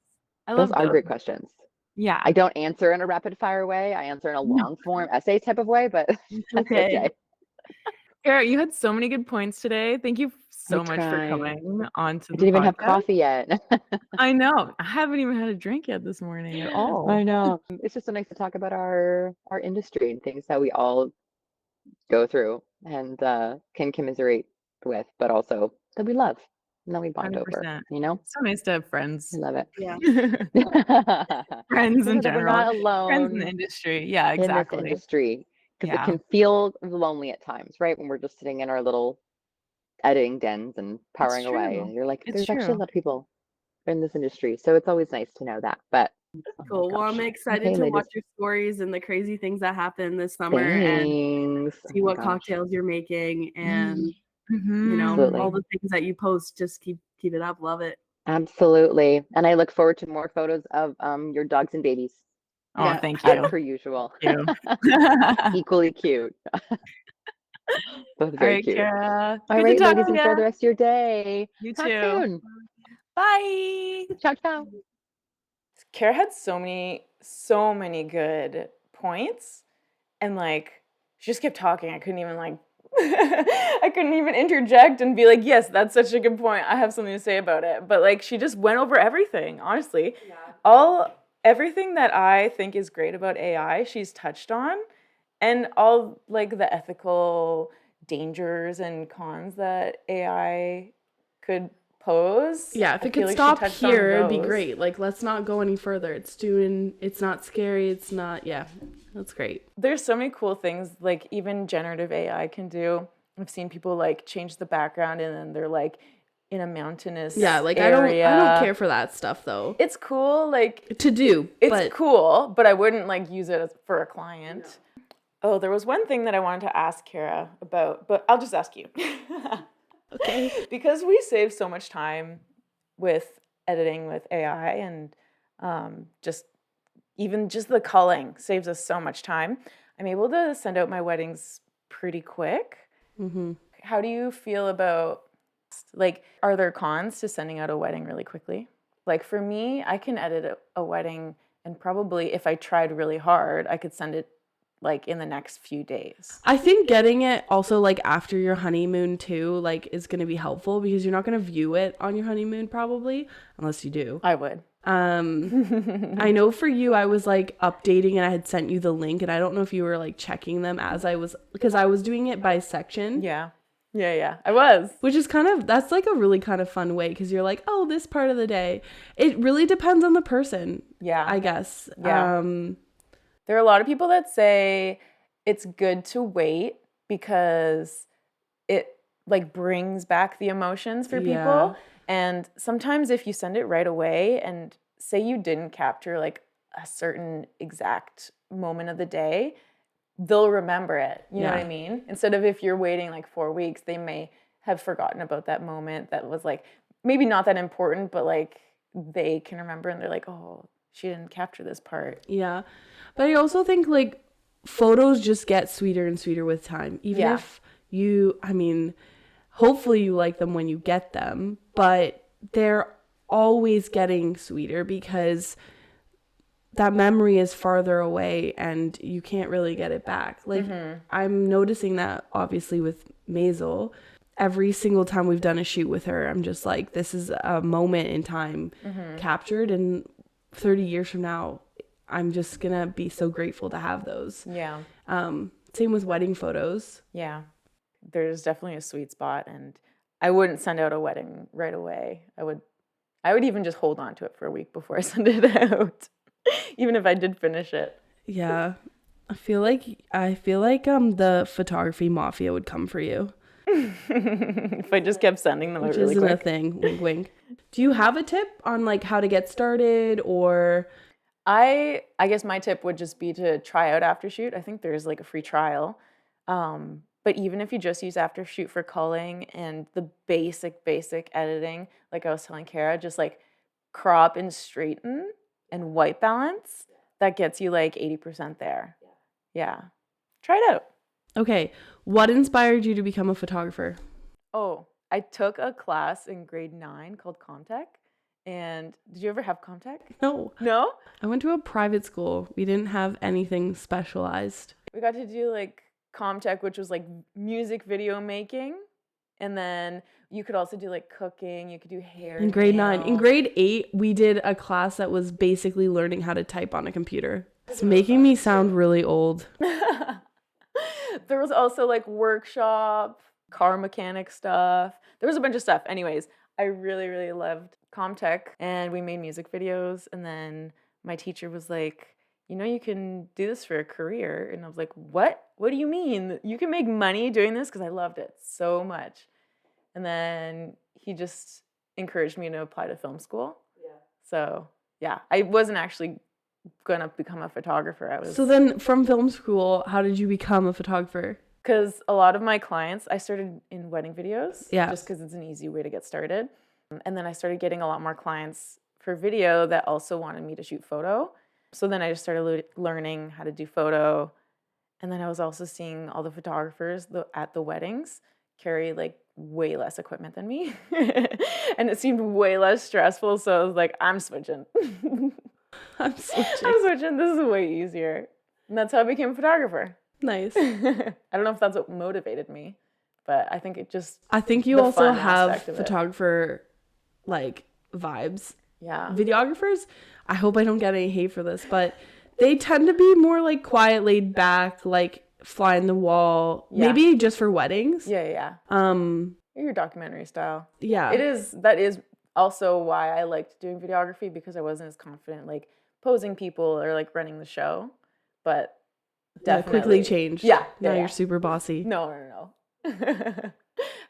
I Those love are those. great questions. Yeah. I don't answer in a rapid fire way. I answer in a No. long form essay type of way, but that's Okay. okay. Cara, you had so many good points today. Thank you so much for try. coming on to I the didn't even have podcast. coffee yet. I know. I haven't even had a drink yet this morning at all. I know. It's just so nice to talk about our industry and things that we all go through and can commiserate with, but also that we love and that we bond over. 100%. It's so nice to have friends. I love it. Yeah. Friends in So that we're general. not alone. Friends in the industry. Yeah, exactly. In this industry, because Yeah. it can feel lonely at times, right? When we're just sitting in our little editing dens and powering away, and you're like, It's there's actually a true. lot of people in this industry, so it's always nice to know that. But oh my Cool. Well, I'm gosh. excited Okay, to watch ladies. your stories and the crazy things that happen this summer, and Thanks. see Oh my what gosh. cocktails you're making, and Absolutely. all the things that you post. Just keep it up. Love it. Absolutely. And I look forward to more photos of your dogs and babies, Oh, Yeah. thank as you. per usual. Thank Equally cute. Both All very right, cute. Cara. All Good right, to talk ladies, to enjoy you. the rest of your day. You Talk too. soon. Bye. Ciao, ciao. Cara had so many good points, and like she just kept talking. I couldn't even like I couldn't even interject and be like, yes, that's such a good point. I have something to say about it. But like she just went over everything, honestly. Yeah. Everything that I think is great about AI, she's touched on, and all like the ethical dangers and cons that AI could pose. Yeah, if I it feel could like she stop touched on here, it'd be those. great. Like, let's not go any further. It's not scary. It's not, yeah, that's great. There's so many cool things, like even generative AI can do. I've seen people like change the background and then they're like in a mountainous like area. I don't care for that stuff though. It's cool, like to do. It's cool, but I wouldn't like use it for a client. No. Oh, there was one thing that I wanted to ask Cara about, but I'll just ask you. Okay. Because we save so much time with editing with AI, and just the culling saves us so much time. I'm able to send out my weddings pretty quick. Mm-hmm. How do you feel about, like, are there cons to sending out a wedding really quickly? Like, for me, I can edit a wedding, and probably if I tried really hard, I could send it like in the next few days. I think getting it also like after your honeymoon too, like, is going to be helpful because you're not going to view it on your honeymoon probably, unless you do. I would. I know for you, I was like updating and I had sent you the link, and I don't know if you were like checking them as I was, because I was doing it by section. Yeah. Yeah. I was. Which is kind of, that's like a really kind of fun way, because you're like, oh, this part of the day. It really depends on the person. Yeah. I guess. Yeah. There are a lot of people that say it's good to wait because it like brings back the emotions for people. And sometimes if you send it right away and say you didn't capture like a certain exact moment of the day, they'll remember it. You know what I mean? Instead of if you're waiting like 4 weeks, they may have forgotten about that moment that was like maybe not that important, but like they can remember and they're like, oh, she didn't capture this part. Yeah. But I also think like photos just get sweeter and sweeter with time. Even if you, I mean, hopefully you like them when you get them, but they're always getting sweeter because that memory is farther away and you can't really get it back. Like, I'm noticing that obviously with Maisel. Every single time we've done a shoot with her, I'm just like, this is a moment in time captured, and 30 years from now, I'm just gonna be so grateful to have those. Yeah. Same with wedding photos. Yeah. There's definitely a sweet spot, and I wouldn't send out a wedding right away. I would even just hold on to it for a week before I send it out. Even if I did finish it. Yeah. I feel like the photography mafia would come for you. If I just kept sending them out Which really isn't quick. a thing. Wink wink. Do you have a tip on like how to get started, or I guess my tip would just be to try out Aftershoot. I think there's like a free trial. But even if you just use Aftershoot for culling and the basic editing, like I was telling Cara, just like crop and straighten and white balance, that gets you like 80% there. Yeah. Try it out. okay, what inspired you to become a photographer? Oh, I took a class in grade 9 called Comtech. And did you ever have Comtech? No. No? I went to a private school. We didn't have anything specialized. We got to do like Comtech, which was like music video making. And then you could also do like cooking. You could do hair. In grade 9. In grade 8, we did a class that was basically learning how to type on a computer. It's making me sound really old. There was also like workshop, car mechanic stuff. There was a bunch of stuff. Anyways, I really, really loved Comtech, and we made music videos. And then my teacher was like, you know, you can do this for a career. And I was like, what? What do you mean? You can make money doing this? Because I loved it so much. And then he just encouraged me to apply to film school. Yeah. So yeah, I wasn't actually gonna become a photographer. So then from film school, how did you become a photographer? Because a lot of my clients, I started in wedding videos. Yeah. Just because it's an easy way to get started. And then I started getting a lot more clients for video that also wanted me to shoot photo. So then I just started learning how to do photo. And then I was also seeing all the photographers at the weddings carry like way less equipment than me. And it seemed way less stressful. So I was like, I'm switching. I'm switching. I'm switching. This is way easier. And that's how I became a photographer. Nice. I don't know if that's what motivated me, but I think it just... I think you the also fun have aspect of it. photographer like vibes. Yeah. Videographers, I hope I don't get any hate for this, but they tend to be more like quiet, laid back, like fly in the wall. Yeah. Maybe just for weddings. Yeah. Your documentary style. Yeah. That is also why I liked doing videography, because I wasn't as confident like posing people or like running the show. But definitely quickly changed. Yeah. Now yeah. you're super bossy. No.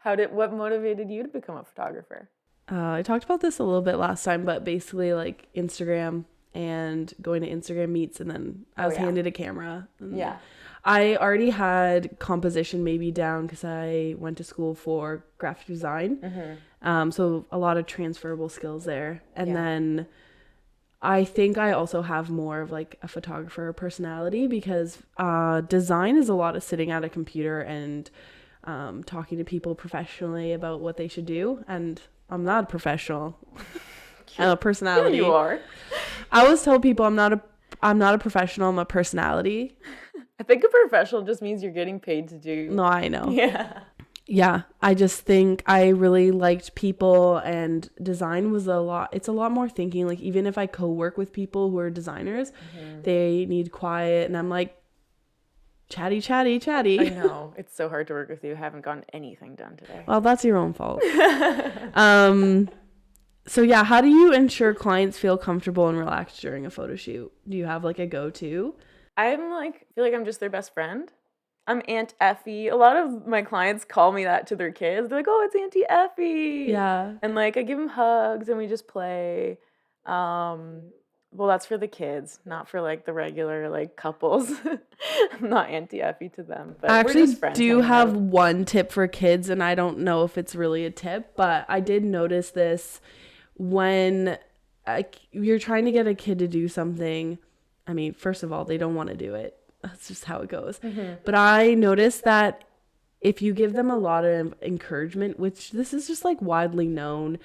What motivated you to become a photographer? I talked about this a little bit last time, but basically like Instagram and going to Instagram meets, and then I was handed a camera. Yeah. I already had composition maybe down because I went to school for graphic design. So a lot of transferable skills there. And then I think I also have more of like a photographer personality because design is a lot of sitting at a computer and talking to people professionally about what they should do. And I'm not a professional. I'm a personality. Yeah, you are. I always tell people I'm not a professional. I'm a personality. I think a professional just means you're getting paid to do. No, I know. Yeah. Yeah, I just think I really liked people, and design was it's a lot more thinking. Like, even if I co-work with people who are designers, they need quiet, and I'm like, chatty. I know. It's so hard to work with you. I haven't gotten anything done today. Well, that's your own fault. So yeah, how do you ensure clients feel comfortable and relaxed during a photo shoot? Do you have like a go-to? I feel like I'm just their best friend. I'm Aunt Effie. A lot of my clients call me that to their kids. They're like, "Oh, it's Auntie Effie." Yeah. And like I give them hugs and we just play. Well, that's for the kids, not for like the regular like couples. I'm not Auntie Effie to them, but I we're actually just friends do hanging have out. one tip for kids, and I don't know if it's really a tip, but I did notice this when you're trying to get a kid to do something. I mean, first of all, they don't want to do it. That's just how it goes. But I noticed that if you give them a lot of encouragement, which this is just like widely known,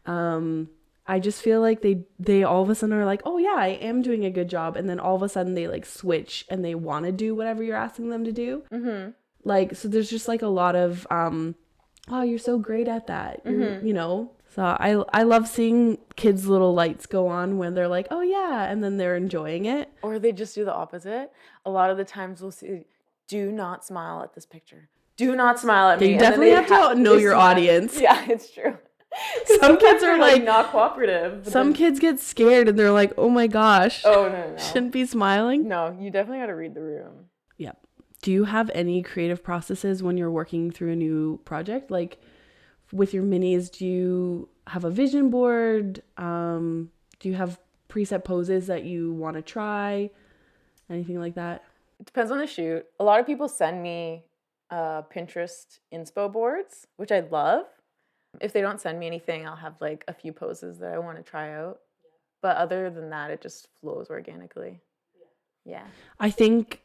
I just feel like they all of a sudden are like, oh yeah, I am doing a good job, and then all of a sudden they like switch and they want to do whatever you're asking them to do. Like, so there's just like a lot of oh, you're so great at that, you know. So I love seeing kids' little lights go on when they're like, oh yeah, and then they're enjoying it. Or they just do the opposite. A lot of the times we'll see, do not smile at this picture. Do not smile at me. You And then definitely they have to know they your smile. audience. Yeah, it's true. Some kids are like not cooperative. Some kids get scared and they're like, oh my gosh. Oh, no. Shouldn't be smiling. No, you definitely got to read the room. Yep. Do you have any creative processes when you're working through a new project? Like with your minis, do you have a vision board? Do you have preset poses that you want to try? Anything like that? It depends on the shoot. A lot of people send me Pinterest inspo boards, which I love. If they don't send me anything, I'll have like a few poses that I want to try out. But other than that, it just flows organically. Yeah. I think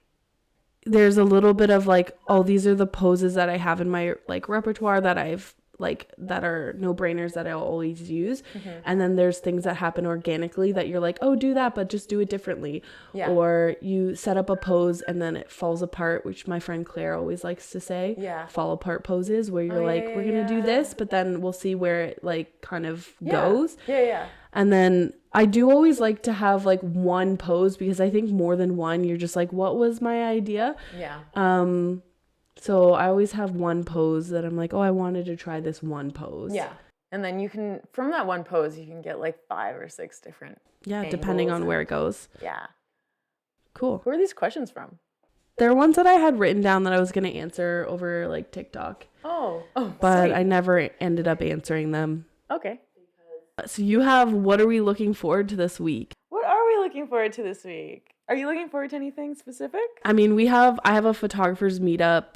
there's a little bit of like, oh, these are the poses that I have in my like repertoire that I've like that are no-brainers that I'll always use. And then there's things that happen organically that you're like, oh, do that, but just do it differently. Yeah. Or you set up a pose and then it falls apart, which my friend Claire always likes to say. Yeah. Fall apart poses where you're like, we're gonna do this, but then we'll see where it like kind of goes. Yeah. And then I do always like to have like one pose because I think more than one, you're just like, what was my idea? Yeah. So I always have one pose that I'm like, oh, I wanted to try this one pose. Yeah. And then you can, from that one pose, you can get like 5 or 6 different depending on where it goes. Yeah. Cool. Who are these questions from? There are ones that I had written down that I was going to answer over like TikTok. Oh, but sweet. I never ended up answering them. Okay. So you have, what are we looking forward to this week? What are we looking forward to this week? Are you looking forward to anything specific? I mean, I have a photographer's meetup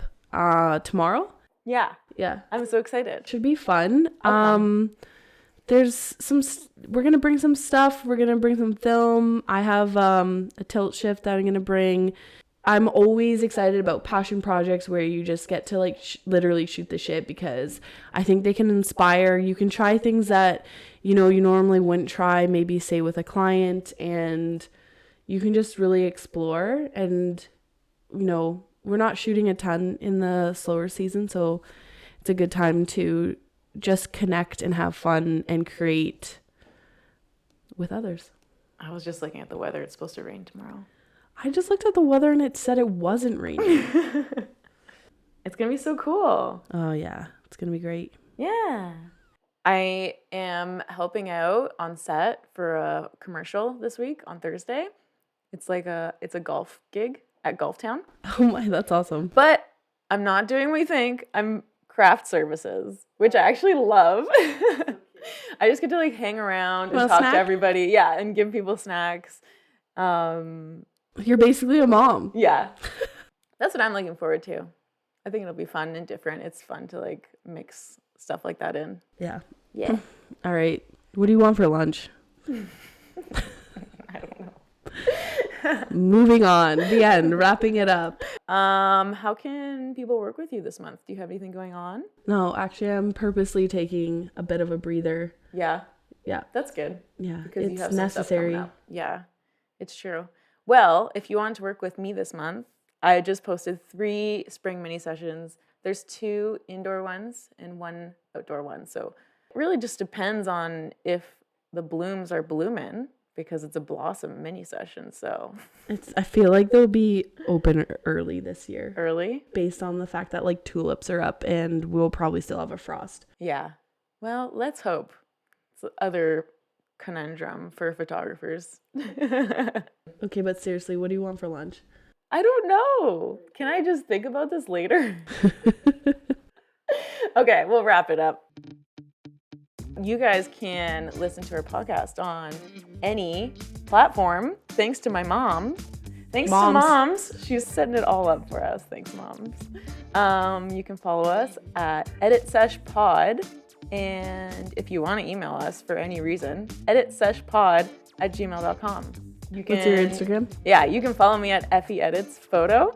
tomorrow. Yeah. I'm so excited. Should be fun. Okay. There's we're going to bring some stuff. We're going to bring some film. I have a tilt shift that I'm going to bring. I'm always excited about passion projects where you just get to like literally shoot the shit because I think they can inspire. You can try things that, you know, you normally wouldn't try, maybe say with a client, and you can just really explore. And, you know, we're not shooting a ton in the slower season, so it's a good time to just connect and have fun and create with others. I was just looking at the weather. It's supposed to rain tomorrow. I just looked at the weather and it said it wasn't raining. It's going to be so cool. Oh, yeah. It's going to be great. Yeah. I am helping out on set for a commercial this week on Thursday. It's a golf gig at Golf Town. Oh my, that's awesome. But I'm not doing what you think. I'm craft services, which I actually love. I just get to like hang around and talk to everybody. Yeah, and give people snacks. You're basically a mom. Yeah. That's what I'm looking forward to. I think it'll be fun and different. It's fun to like mix stuff like that in. Yeah. Yeah. All right. What do you want for lunch? Moving on. The end. Wrapping it up. How can people work with you this month? Do you have anything going on? No, actually, I'm purposely taking a bit of a breather. Yeah. Yeah. That's good. Yeah. Because you It's have some stuff necessary. coming up. Yeah, it's true. Well, if you want to work with me this month, I just posted 3 spring mini sessions. There's 2 indoor ones and 1 outdoor one. So it really just depends on if the blooms are blooming, because it's a blossom mini session. So I feel like they'll be open early this year. early. Based on the fact that like tulips are up and we'll probably still have a frost. Yeah. Well, let's hope. It's the other conundrum for photographers. Okay, but seriously, what do you want for lunch? I don't know. Can I just think about this later? Okay, we'll wrap it up. You guys can listen to our podcast on any platform, thanks to my mom. Thanks to moms. She's setting it all up for us. Thanks, moms. You can follow us at EditSeshPod. And if you want to email us for any reason, editseshpod@gmail.com. You can, What's your Instagram? Yeah, you can follow me at Effie Edits Photo.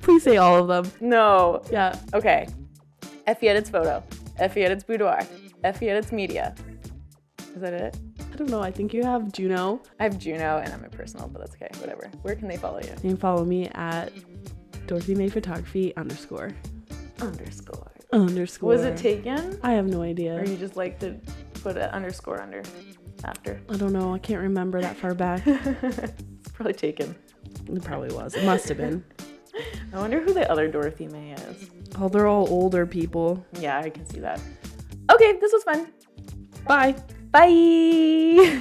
Please say all of them. No. Yeah. Okay. Effie Edits Photo. Effie Edits Boudoir. Effie Edits Media. Is that it? I don't know. I think you have Juno. I have Juno and I'm a personal, but that's okay. Whatever. Where can they follow you? You can follow me at Dorothy May Photography _. Was it taken? I have no idea. Or you just like to put an underscore under after? I don't know. I can't remember that far back. It's probably taken. It probably was. It must have been. I wonder who the other Dorothy May is. Oh, they're all older people. Yeah, I can see that. Okay, this was fun. Bye. Bye.